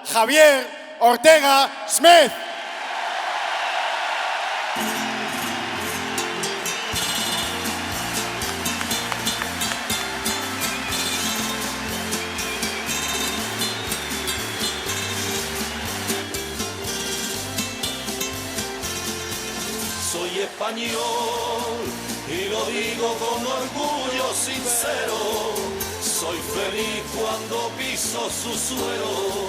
Javier Ortega Smith. Soy español y lo digo con orgullo sincero. Soy feliz cuando piso su suelo,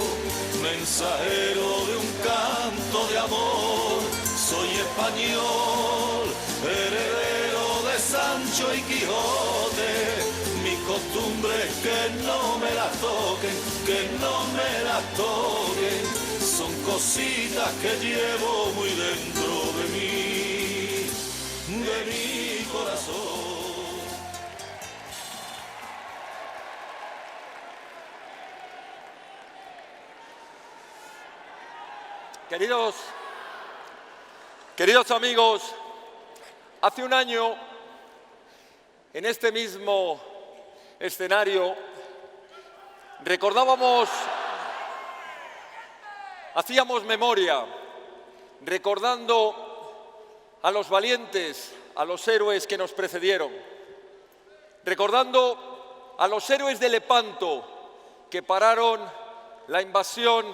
mensajero de un canto de amor. Soy español, heredero de Sancho y Quijote. Mi costumbre es que no me las toquen, que no me las toquen. Son cositas que llevo muy dentro de mi corazón. Queridos amigos, hace un año, en este mismo escenario, hacíamos memoria, recordando a los valientes, a los héroes que nos precedieron, recordando a los héroes de Lepanto que pararon la invasión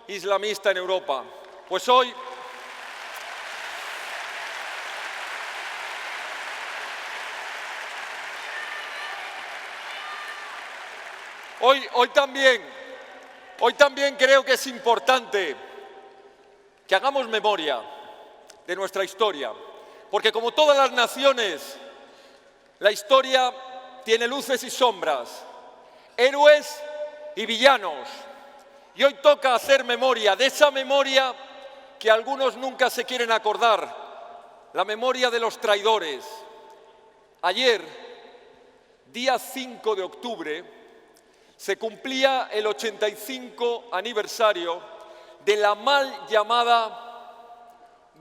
islamista en Europa. Pues hoy también creo que es importante que hagamos memoria de nuestra historia, porque como todas las naciones, la historia tiene luces y sombras, héroes y villanos. Y hoy toca hacer memoria, de esa memoria que algunos nunca se quieren acordar, la memoria de los traidores. Ayer, día 5 de octubre, se cumplía el 85 aniversario de la mal llamada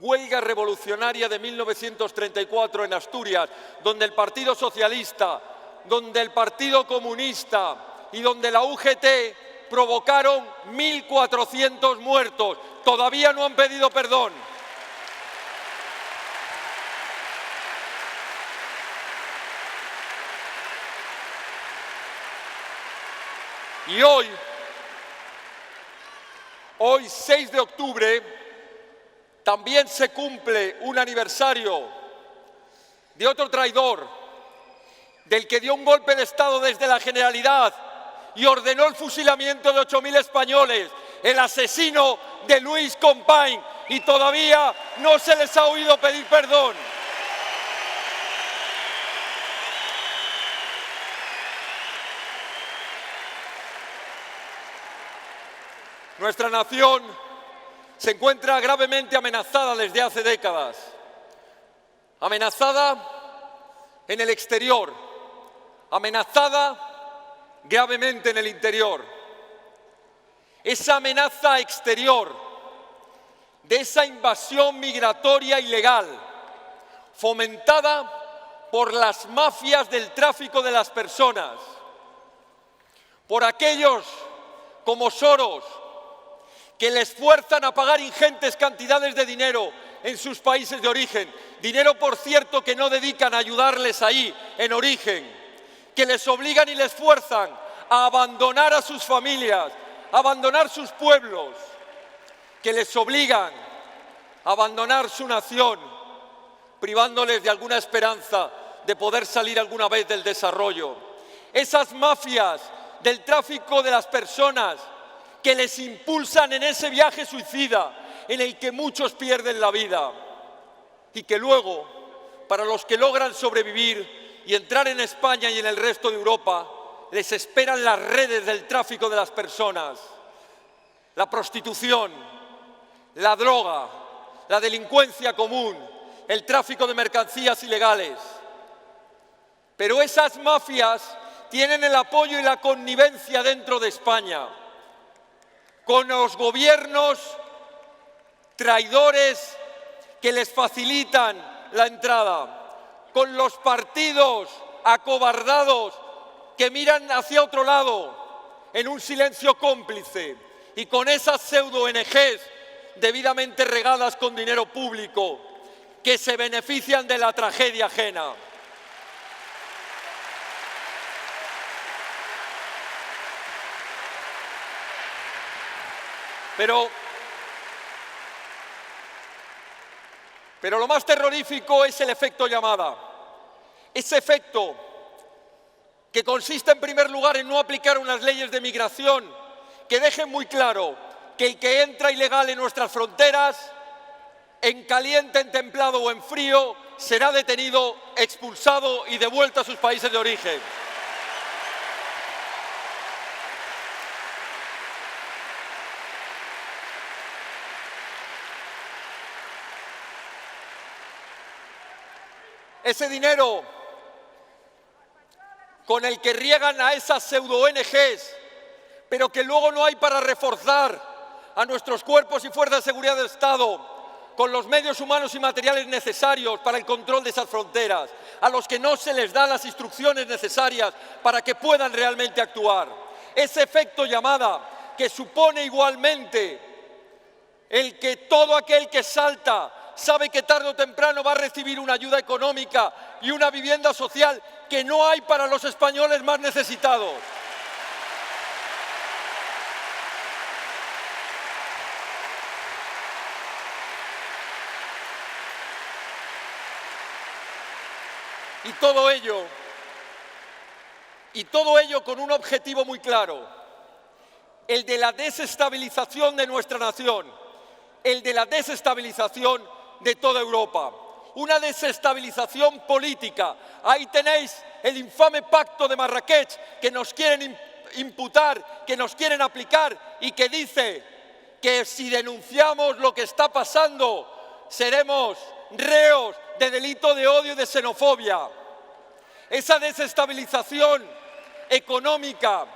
huelga revolucionaria de 1934 en Asturias, donde el Partido Socialista, donde el Partido Comunista y donde la UGT provocaron 1.400 muertos. Todavía no han pedido perdón. Y hoy, 6 de octubre, también se cumple un aniversario de otro traidor, del que dio un golpe de Estado desde la Generalidad y ordenó el fusilamiento de 8.000 españoles, el asesino de Luis Companys, y todavía no se les ha oído pedir perdón. Nuestra nación se encuentra gravemente amenazada desde hace décadas. Amenazada en el exterior, amenazada gravemente en el interior. Esa amenaza exterior de esa invasión migratoria ilegal, fomentada por las mafias del tráfico de las personas, por aquellos como Soros, que les fuerzan a pagar ingentes cantidades de dinero en sus países de origen, dinero, por cierto, que no dedican a ayudarles ahí, en origen, que les obligan y les fuerzan a abandonar a sus familias, a abandonar sus pueblos, que les obligan a abandonar su nación, privándoles de alguna esperanza de poder salir alguna vez del desarrollo. Esas mafias del tráfico de las personas que les impulsan en ese viaje suicida en el que muchos pierden la vida y que luego, para los que logran sobrevivir y entrar en España y en el resto de Europa, les esperan las redes del tráfico de las personas, la prostitución, la droga, la delincuencia común, el tráfico de mercancías ilegales. Pero esas mafias tienen el apoyo y la connivencia dentro de España, con los gobiernos traidores que les facilitan la entrada, con los partidos acobardados que miran hacia otro lado en un silencio cómplice, y con esas pseudo-ONGs debidamente regadas con dinero público que se benefician de la tragedia ajena. Pero lo más terrorífico es el efecto llamada. Ese efecto que consiste en primer lugar en no aplicar unas leyes de migración que dejen muy claro que el que entra ilegal en nuestras fronteras, en caliente, en templado o en frío, será detenido, expulsado y devuelto a sus países de origen. Ese dinero con el que riegan a esas pseudo-ONGs, pero que luego no hay para reforzar a nuestros cuerpos y fuerzas de seguridad del Estado con los medios humanos y materiales necesarios para el control de esas fronteras, a los que no se les dan las instrucciones necesarias para que puedan realmente actuar. Ese efecto llamada que supone igualmente el que todo aquel que salta sabe que tarde o temprano va a recibir una ayuda económica y una vivienda social que no hay para los españoles más necesitados. Y todo ello con un objetivo muy claro, el de la desestabilización de nuestra nación, el de la desestabilización de toda Europa. Una desestabilización política. Ahí tenéis el infame pacto de Marrakech que nos quieren imputar, que nos quieren aplicar y que dice que si denunciamos lo que está pasando seremos reos de delito de odio y de xenofobia. Esa desestabilización económica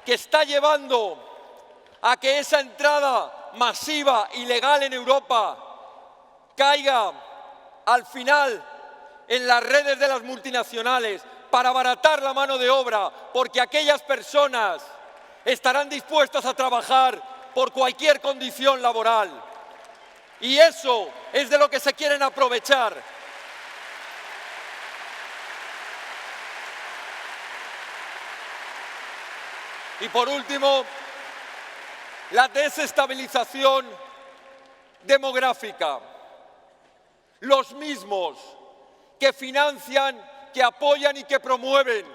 que está llevando a que esa entrada masiva, ilegal en Europa, caiga al final en las redes de las multinacionales para abaratar la mano de obra, porque aquellas personas estarán dispuestas a trabajar por cualquier condición laboral. Y eso es de lo que se quieren aprovechar. Y por último, la desestabilización demográfica. Los mismos que financian, que apoyan y que promueven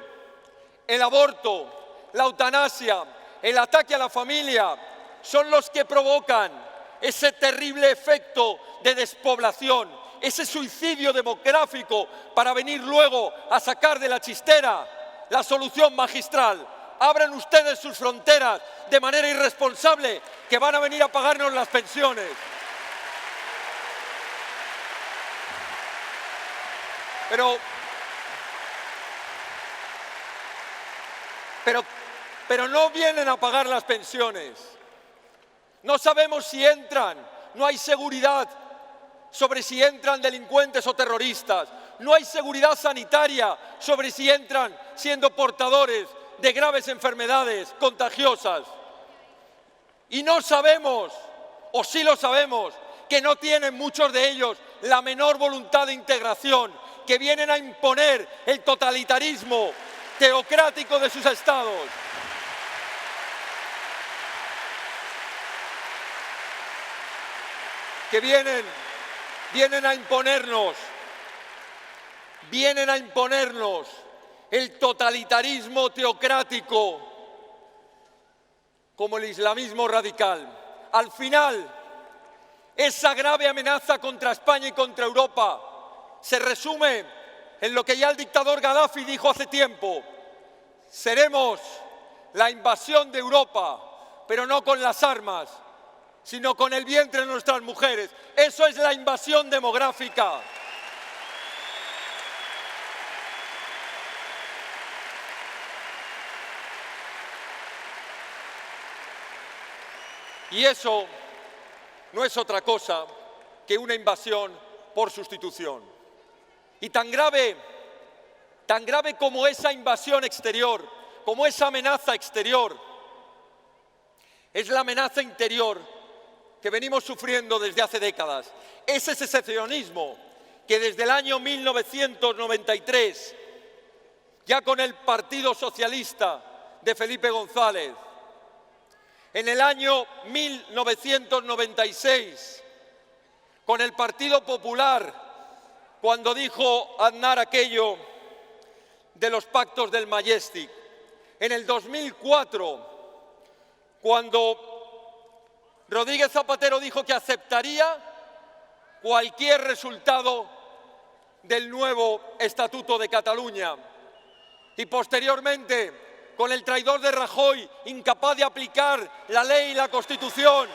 el aborto, la eutanasia, el ataque a la familia, son los que provocan ese terrible efecto de despoblación, ese suicidio demográfico para venir luego a sacar de la chistera la solución magistral. Abran ustedes sus fronteras de manera irresponsable, que van a venir a pagarnos las pensiones. Pero no vienen a pagar las pensiones. No sabemos si entran, no hay seguridad sobre si entran delincuentes o terroristas. No hay seguridad sanitaria sobre si entran siendo portadores de graves enfermedades contagiosas. Y no sabemos, o sí lo sabemos, que no tienen muchos de ellos la menor voluntad de integración, que vienen a imponer el totalitarismo teocrático de sus estados. Que vienen a imponernos el totalitarismo teocrático como el islamismo radical. Al final, esa grave amenaza contra España y contra Europa se resume en lo que ya el dictador Gaddafi dijo hace tiempo: seremos la invasión de Europa, pero no con las armas, sino con el vientre de nuestras mujeres. Eso es la invasión demográfica. Y eso no es otra cosa que una invasión por sustitución. Y tan grave como esa invasión exterior, como esa amenaza exterior, es la amenaza interior que venimos sufriendo desde hace décadas. Ese secesionismo que desde el año 1993, ya con el Partido Socialista de Felipe González, en el año 1996, con el Partido Popular, cuando dijo Aznar aquello de los pactos del Majestic, en el 2004, cuando Rodríguez Zapatero dijo que aceptaría cualquier resultado del nuevo Estatuto de Cataluña, y posteriormente con el traidor de Rajoy, incapaz de aplicar la ley y la Constitución.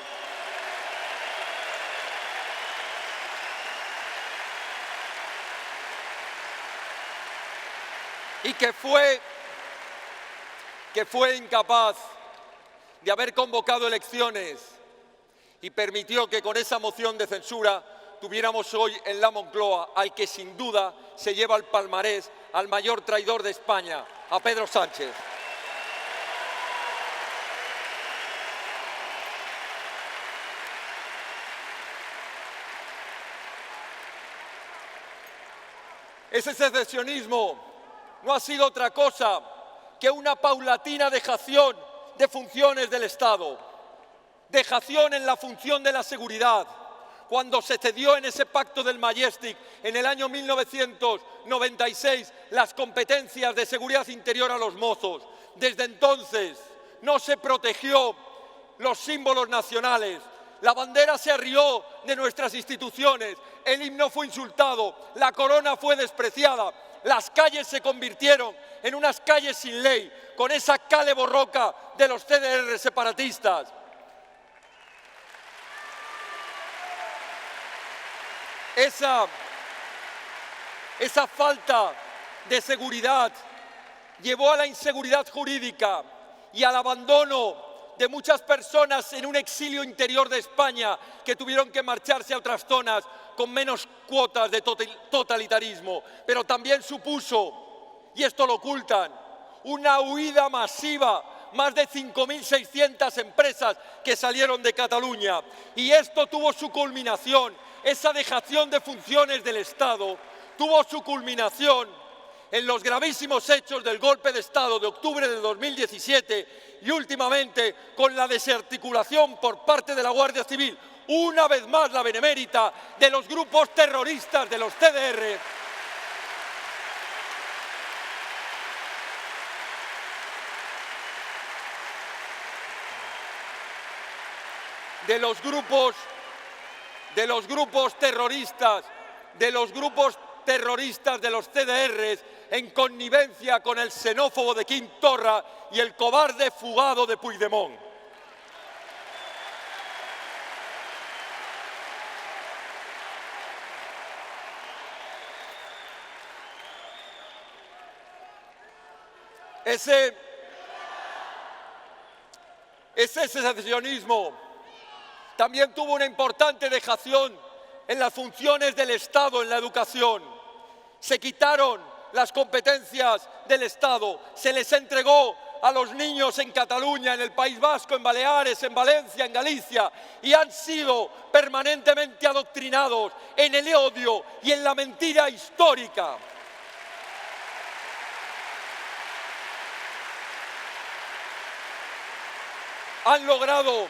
Y que fue incapaz de haber convocado elecciones y permitió que con esa moción de censura tuviéramos hoy en la Moncloa al que sin duda se lleva al palmarés al mayor traidor de España, a Pedro Sánchez. Ese secesionismo no ha sido otra cosa que una paulatina dejación de funciones del Estado, dejación en la función de la seguridad. Cuando se cedió en ese pacto del Majestic en el año 1996 las competencias de seguridad interior a los mozos, desde entonces no se protegió los símbolos nacionales, la bandera se arrió de nuestras instituciones, el himno fue insultado, la corona fue despreciada, las calles se convirtieron en unas calles sin ley, con esa cale borroca de los CDR separatistas. Esa falta de seguridad llevó a la inseguridad jurídica y al abandono de muchas personas en un exilio interior de España que tuvieron que marcharse a otras zonas con menos cuotas de totalitarismo, pero también supuso, y esto lo ocultan, una huida masiva, más de 5.600 empresas que salieron de Cataluña, y esto tuvo su culminación, esa dejación de funciones del Estado tuvo su culminación en los gravísimos hechos del golpe de Estado de octubre de 2017 y últimamente con la desarticulación por parte de la Guardia Civil, una vez más la benemérita de los grupos terroristas de los CDR. De los grupos terroristas de los CDR en connivencia con el xenófobo de Quim Torra y el cobarde fugado de Puigdemont. Ese secesionismo también tuvo una importante dejación en las funciones del Estado en la educación. Se quitaron las competencias del Estado, se les entregó a los niños en Cataluña, en el País Vasco, en Baleares, en Valencia, en Galicia, y han sido permanentemente adoctrinados en el odio y en la mentira histórica. Han logrando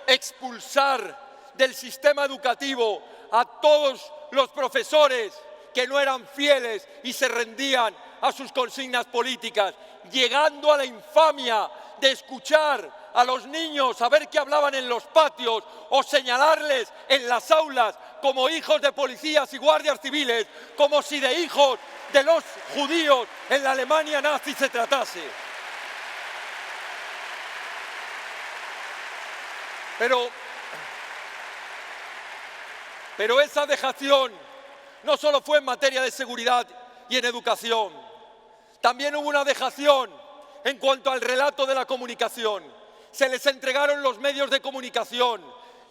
expulsar del sistema educativo a todos los profesores que no eran fieles y se rendían a sus consignas políticas, llegando a la infamia de escuchar a los niños a ver qué hablaban en los patios o señalarles en las aulas como hijos de policías y guardias civiles, como si de hijos de los judíos en la Alemania nazi se tratase. Pero esa dejación no solo fue en materia de seguridad y en educación, también hubo una dejación en cuanto al relato de la comunicación. Se les entregaron los medios de comunicación,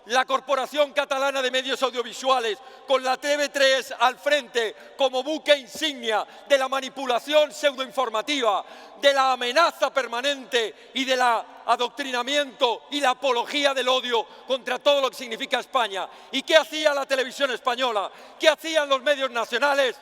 la Corporación Catalana de Medios Audiovisuales, con la TV3 al frente como buque insignia de la manipulación pseudoinformativa, de la amenaza permanente y del adoctrinamiento y la apología del odio contra todo lo que significa España. ¿Y qué hacía la televisión española? ¿Qué hacían los medios nacionales?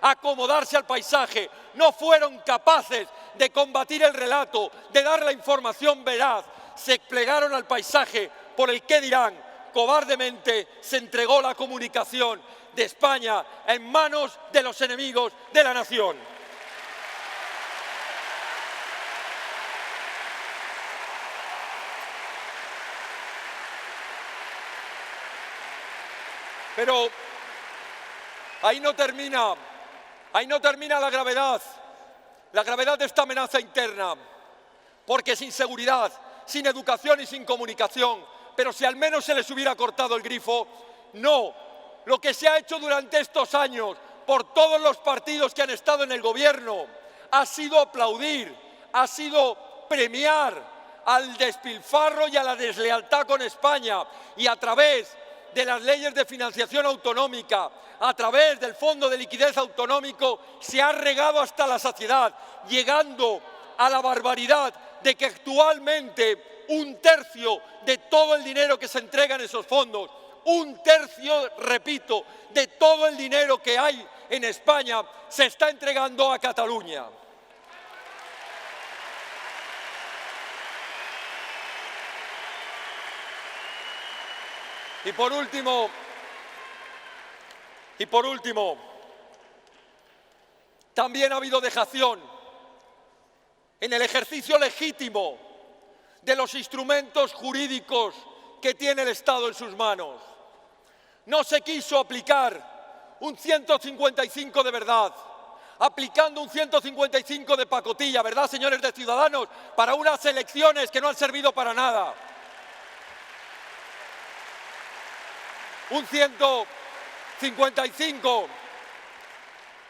Acomodarse al paisaje. No fueron capaces de combatir el relato, de dar la información veraz. Se plegaron al paisaje por el qué dirán. Cobardemente se entregó la comunicación de España en manos de los enemigos de la nación. Pero ahí no termina la gravedad de esta amenaza interna, porque sin seguridad, sin educación y sin comunicación, pero si al menos se les hubiera cortado el grifo, no. Lo que se ha hecho durante estos años por todos los partidos que han estado en el gobierno ha sido aplaudir, ha sido premiar al despilfarro y a la deslealtad con España, y a través de las leyes de financiación autonómica, a través del Fondo de Liquidez Autonómico, se ha regado hasta la saciedad, llegando a la barbaridad de que actualmente 1/3 de todo el dinero que se entrega en esos fondos, 1/3, repito, de todo el dinero que hay en España se está entregando a Cataluña. Y por último, también ha habido dejación en el ejercicio legítimo de los instrumentos jurídicos que tiene el Estado en sus manos. No se quiso aplicar un 155 de verdad, aplicando un 155 de pacotilla, ¿verdad, señores de Ciudadanos? Para unas elecciones que no han servido para nada. Un 155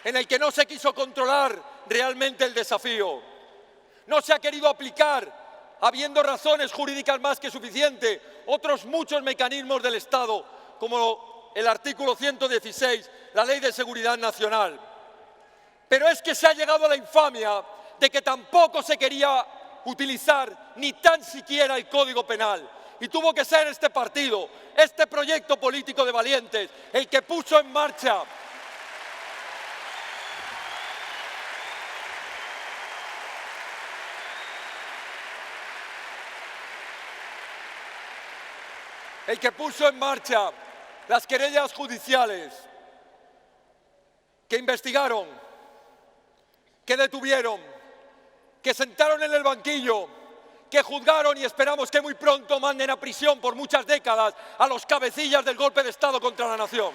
en el que no se quiso controlar realmente el desafío. No se ha querido aplicar, habiendo razones jurídicas más que suficientes, otros muchos mecanismos del Estado, como el artículo 116, la Ley de Seguridad Nacional. Pero es que se ha llegado a la infamia de que tampoco se quería utilizar ni tan siquiera el Código Penal. Y tuvo que ser este partido, este proyecto político de valientes, el que puso en marcha las querellas judiciales que investigaron, que detuvieron, que sentaron en el banquillo, que juzgaron y esperamos que muy pronto manden a prisión por muchas décadas a los cabecillas del golpe de Estado contra la nación.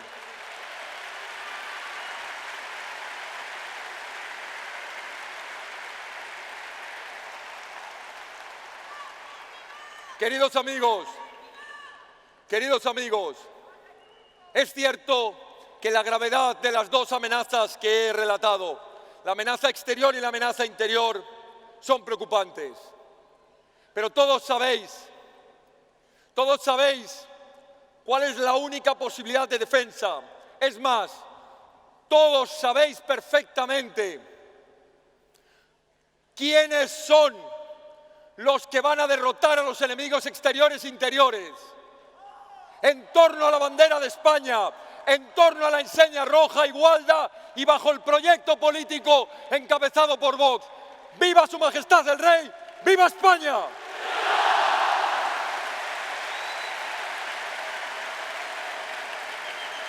Queridos amigos, es cierto que la gravedad de las dos amenazas que he relatado, la amenaza exterior y la amenaza interior, son preocupantes. Pero todos sabéis cuál es la única posibilidad de defensa. Es más, todos sabéis perfectamente quiénes son los que van a derrotar a los enemigos exteriores e interiores. En torno a la bandera de España, en torno a la enseña roja igualda y bajo el proyecto político encabezado por Vox. ¡Viva Su Majestad el Rey! ¡Viva España!